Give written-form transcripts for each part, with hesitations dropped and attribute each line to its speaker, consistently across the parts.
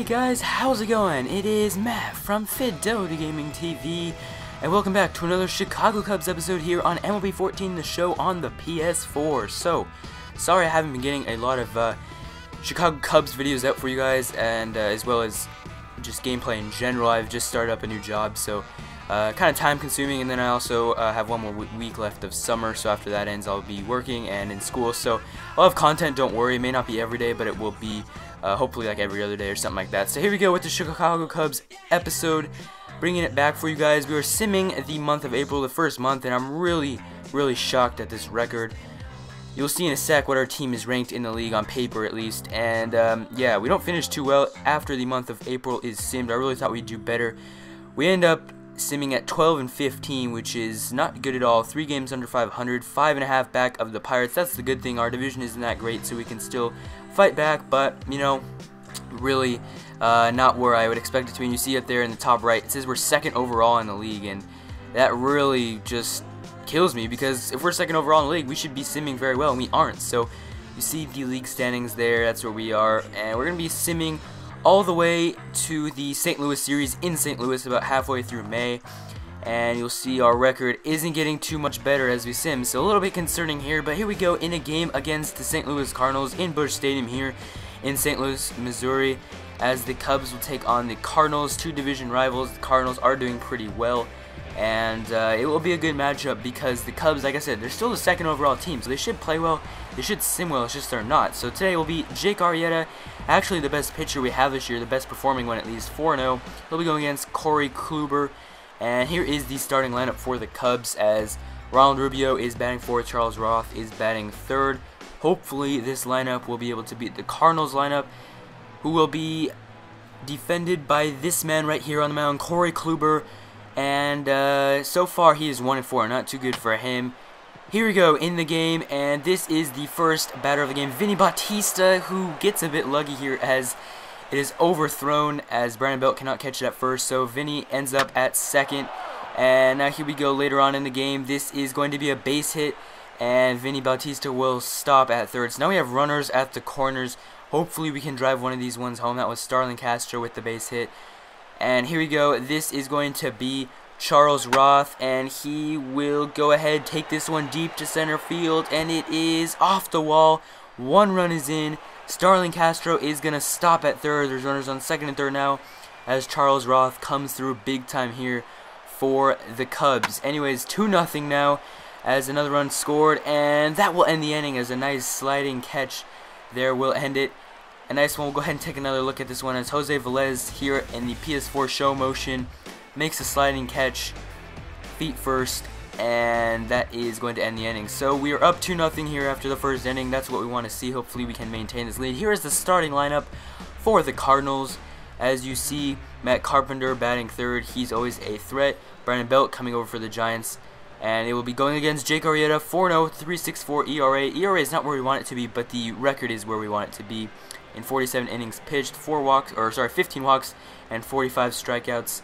Speaker 1: Hey guys, how's it going? It is Matt from FidelityGamingTV, and welcome back to another Chicago Cubs episode here on MLB 14, the show on the PS4. So, sorry I haven't been getting a lot of Chicago Cubs videos out for you guys, and as well as just gameplay in general. I've just started up a new job, so kind of time consuming, and then I also have one more week left of summer, so after that ends I'll be working and in school, so I'll have content, don't worry. It may not be every day, but it will be hopefully like every other day or something like that. So here we go with the Chicago Cubs episode, bringing it back for you guys. We are simming the month of April, the first month, and I'm really shocked at this record. You'll see in a sec what our team is ranked in the league, on paper at least, and yeah, we don't finish too well after the month of April is simmed. I really thought we'd do better. We end up simming at 12-15, which is not good at all. 3 games under 500, 5.5 back of the Pirates. That's the good thing. Our division isn't that great, so we can still fight back, but you know, really not where I would expect it to be. And you see up there in the top right, it says we're second overall in the league, and that really just kills me, because if we're second overall in the league, we should be simming very well, and we aren't. So you see the league standings there, that's where we are, and we're going to be simming all the way to the St. Louis series in St. Louis about halfway through May, and you'll see our record isn't getting too much better as we sim, so a little bit concerning here. But here we go in a game against the St. Louis Cardinals in Busch Stadium here in St. Louis, Missouri, as the Cubs will take on the Cardinals, 2 division rivals. The Cardinals are doing pretty well, and it will be a good matchup because the Cubs, like I said, they're still the second overall team, so they should play well, they should sim well, it's just they're not. So today will be Jake Arrieta, actually the best pitcher we have this year, the best performing one at least, 4-0. He'll be going against Corey Kluber, and here is the starting lineup for the Cubs, as Ronald Rubio is batting 4th, Charles Roth is batting 3rd. Hopefully this lineup will be able to beat the Cardinals lineup, who will be defended by this man right here on the mound, Corey Kluber. And so far he is 1-4, not too good for him. Here we go in the game, and this is the first batter of the game, Vinny Bautista, who gets a bit lucky here as it is overthrown, as Brandon Belt cannot catch it at first, so Vinny ends up at second. And now here we go later on in the game. This is going to be a base hit, and Vinny Bautista will stop at third. So now we have runners at the corners. Hopefully we can drive one of these ones home. That was Starlin Castro with the base hit. And here we go. This is going to be Charles Roth, and he will go ahead, take this one deep to center field, and it is off the wall. 1 run is in. Starlin Castro is going to stop at third. There's runners on second and third now, as Charles Roth comes through big time here for the Cubs. Anyways, 2-0 now, as another run scored, and that will end the inning, as a nice sliding catch there will end it. A nice one. We'll go ahead and take another look at this one, as Jose Velez here in the PS4 show motion makes a sliding catch, feet first, and that is going to end the inning. So we are up 2-0 here after the first inning. That's what we want to see. Hopefully we can maintain this lead. Here is the starting lineup for the Cardinals. As you see, Matt Carpenter batting 3rd. He's always a threat. Brandon Belt coming over for the Giants. And it will be going against Jake Arrieta, 4-0, 3.64 ERA. ERA is not where we want it to be, but the record is where we want it to be. In 47 innings pitched, 15 walks, and 45 strikeouts,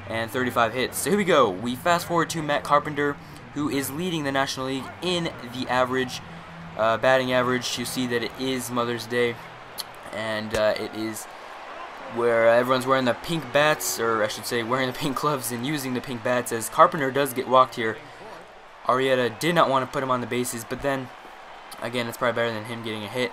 Speaker 1: and 35 hits. So here we go. We fast forward to Matt Carpenter, who is leading the National League in the average, batting average. You see that it is Mother's Day, and it is where everyone's wearing the pink bats, or I should say wearing the pink gloves and using the pink bats, as Carpenter does get walked here. Arrieta did not want to put him on the bases, but then, again, it's probably better than him getting a hit.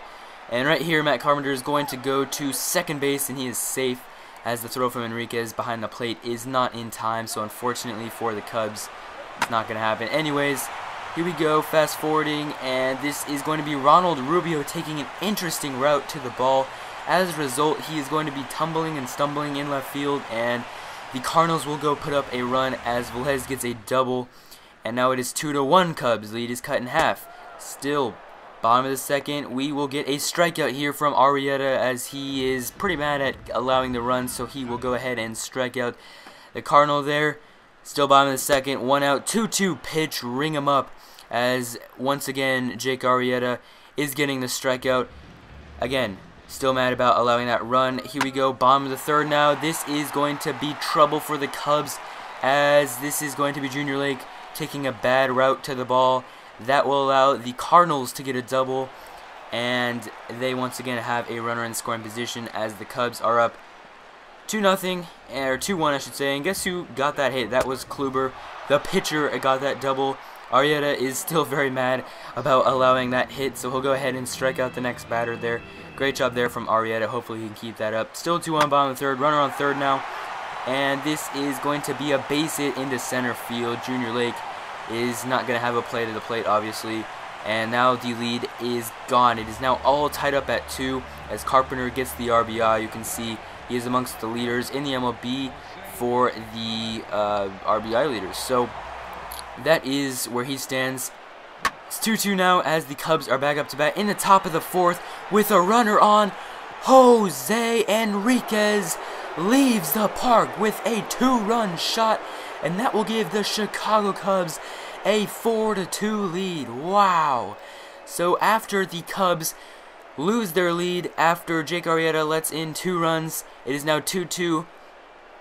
Speaker 1: And right here, Matt Carpenter is going to go to second base, and he is safe, as the throw from Enriquez behind the plate is not in time. So unfortunately for the Cubs, it's not going to happen. Anyways, here we go, fast forwarding, and this is going to be Ronald Rubio taking an interesting route to the ball. As a result, he is going to be tumbling and stumbling in left field, and the Cardinals will go put up a run as Velez gets a double. And now it is 2-1 Cubs. Lead is cut in half. Still bottom of the second, we will get a strikeout here from Arrieta, as he is pretty mad at allowing the run, so he will go ahead and strike out the Cardinal there. Still bottom of the second, 1 out, 2-2 pitch, ring him up, as once again Jake Arrieta is getting the strikeout. Again, still mad about allowing that run. Here we go, bottom of the third now. This is going to be trouble for the Cubs, as this is going to be Junior Lake taking a bad route to the ball. That will allow the Cardinals to get a double, and they once again have a runner in scoring position as the Cubs are up 2-0, or 2-1 I should say. And guess who got that hit? That was Kluber, the pitcher. Got that double. Arrieta is still very mad about allowing that hit, so he'll go ahead and strike out the next batter there. Great job there from Arrieta. Hopefully he can keep that up. Still 2-1 bottom of the third. Runner on third now. And this is going to be a base hit into center field. Junior Lake is not going to have a play to the plate, obviously. And now the lead is gone. It is now all tied up at 2 as Carpenter gets the RBI. You can see he is amongst the leaders in the MLB for the RBI leaders. So that is where he stands. It's 2-2 now as the Cubs are back up to bat in the top of the fourth with a runner on. Jose Enriquez leaves the park with a 2-run shot, and that will give the Chicago Cubs a 4-2 lead. Wow. So after the Cubs lose their lead after Jake Arrieta lets in 2 runs, it is now 2-2.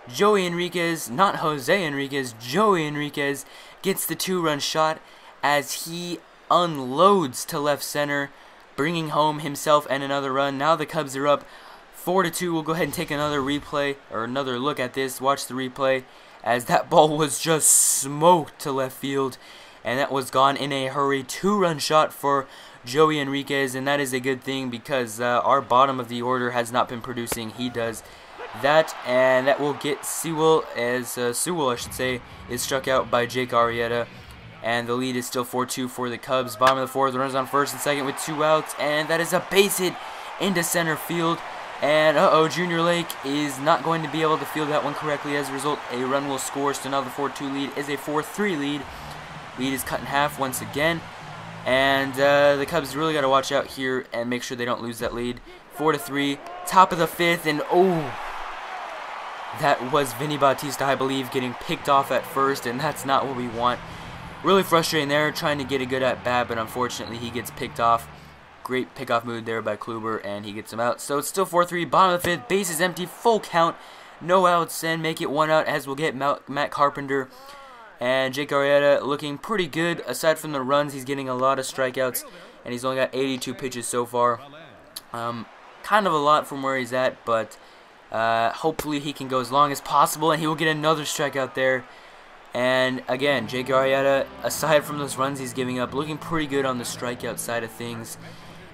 Speaker 1: Joey Enriquez, not Jose Enriquez, Joey Enriquez gets the 2-run shot as he unloads to left center, bringing home himself and another run. Now the Cubs are up 4-2. We'll go ahead and take another replay, or another look at this. Watch the replay as that ball was just smoked to left field, and that was gone in a hurry. 2-run shot for Joey Enriquez, and that is a good thing because our bottom of the order has not been producing. He does that, and that will get Sewell, I should say, is struck out by Jake Arrieta, and the lead is still 4-2 for the Cubs. Bottom of the fourth, runners on first and second with 2 outs, and that is a base hit into center field. And Junior Lake is not going to be able to field that one correctly. As a result, a run will score. So now the 4-2 lead is a 4-3 lead. Lead is cut in half once again. And the Cubs really got to watch out here and make sure they don't lose that lead. 4-3, top of the fifth, and that was Vinny Bautista, I believe, getting picked off at first, and that's not what we want. Really frustrating there, trying to get a good at-bat, but unfortunately he gets picked off. Great pickoff move there by Kluber, and he gets him out. So it's still 4-3, bottom of the fifth, bases empty, full count, no outs, and make it 1 out as we'll get Matt Carpenter. And Jake Arrieta looking pretty good. Aside from the runs, he's getting a lot of strikeouts, and he's only got 82 pitches so far. Kind of a lot from where he's at, but hopefully he can go as long as possible, and he will get another strikeout there. And again, Jake Arrieta, aside from those runs he's giving up, looking pretty good on the strikeout side of things,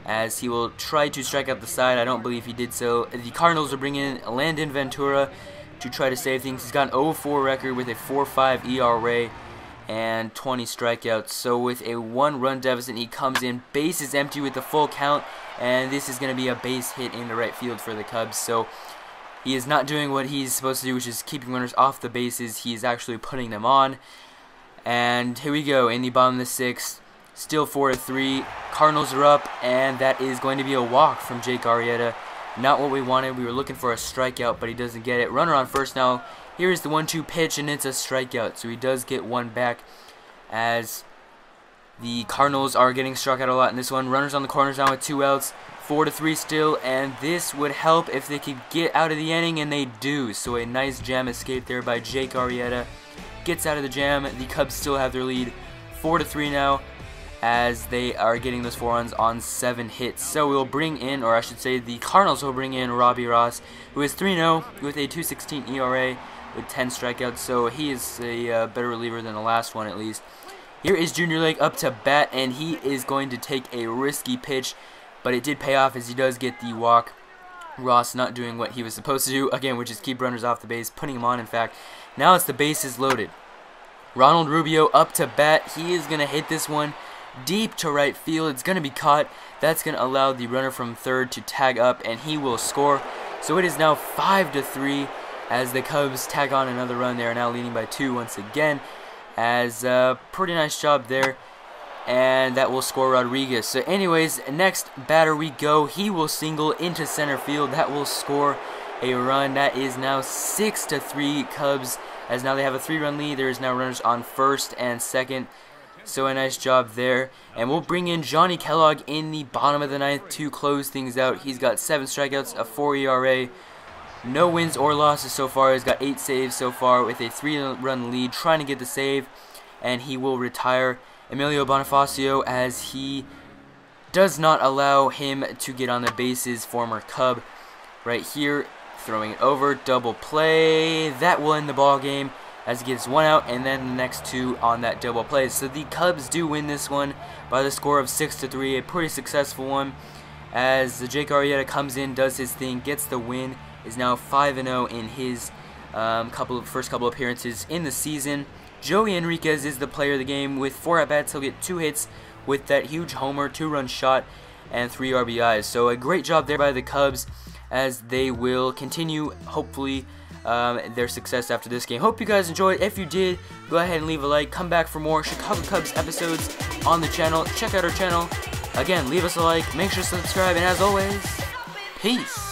Speaker 1: as he will try to strike out the side. I don't believe he did so. The Cardinals are bringing in Landon Ventura to try to save things. He's got an 0-4 record with a 4.5 ERA and 20 strikeouts. So with a 1-run deficit, he comes in, bases empty with the full count, and this is going to be a base hit into right field for the Cubs. So he is not doing what he's supposed to do, which is keeping runners off the bases. He is actually putting them on. And here we go in the bottom of the sixth. Still 4-3. Cardinals are up, and that is going to be a walk from Jake Arrieta. Not what we wanted. We were looking for a strikeout, but he doesn't get it. Runner on first now. Here is the 1-2 pitch, and it's a strikeout. So he does get one back, as the Cardinals are getting struck out a lot in this one. Runners on the corners now with 2 outs. 4-3 still, and this would help if they could get out of the inning, and they do. So a nice jam escape there by Jake Arrieta. Gets out of the jam. The Cubs still have their lead 4-3 now, as they are getting those 4 runs on 7 hits. So we'll bring in, or I should say the Cardinals will bring in Robbie Ross, who is 3-0 with a 2.16 ERA with 10 strikeouts. So he is a better reliever than the last one, at least. Here is Junior Lake up to bat, and he is going to take a risky pitch, but it did pay off as he does get the walk. Ross not doing what he was supposed to do, again, which is keep runners off the base, putting him on, in fact. Now it's the bases loaded. Ronald Rubio up to bat. He is going to hit this one deep to right field. It's going to be caught. That's going to allow the runner from third to tag up, and he will score. So it is now 5-3 as the Cubs tag on another run. They are now leading by 2 once again, as pretty nice job there. And that will score Rodriguez. So anyways, next batter we go. He will single into center field. That will score a run. That is now 6-3 Cubs, as now they have a 3-run lead. There is now runners on first and second. So a nice job there. And we'll bring in Johnny Kellogg in the bottom of the ninth to close things out. He's got 7 strikeouts, a 4 ERA. No wins or losses so far. He's got 8 saves so far with a 3-run lead, trying to get the save. And he will retire. Emilio Bonifacio, as he does not allow him to get on the bases. Former Cub right here, throwing it over, double play. That will end the ball game as he gets 1 out, and then the next 2 on that double play. So the Cubs do win this one by the score of 6-3, a pretty successful one. As Jake Arrieta comes in, does his thing, gets the win, is now 5-0 in his first couple appearances in the season. Joey Enriquez is the player of the game with 4 at-bats. He'll get 2 hits with that huge homer, 2-run shot, and 3 RBIs. So a great job there by the Cubs as they will continue, hopefully, their success after this game. Hope you guys enjoyed. If you did, go ahead and leave a like. Come back for more Chicago Cubs episodes on the channel. Check out our channel. Again, leave us a like. Make sure to subscribe. And as always, peace.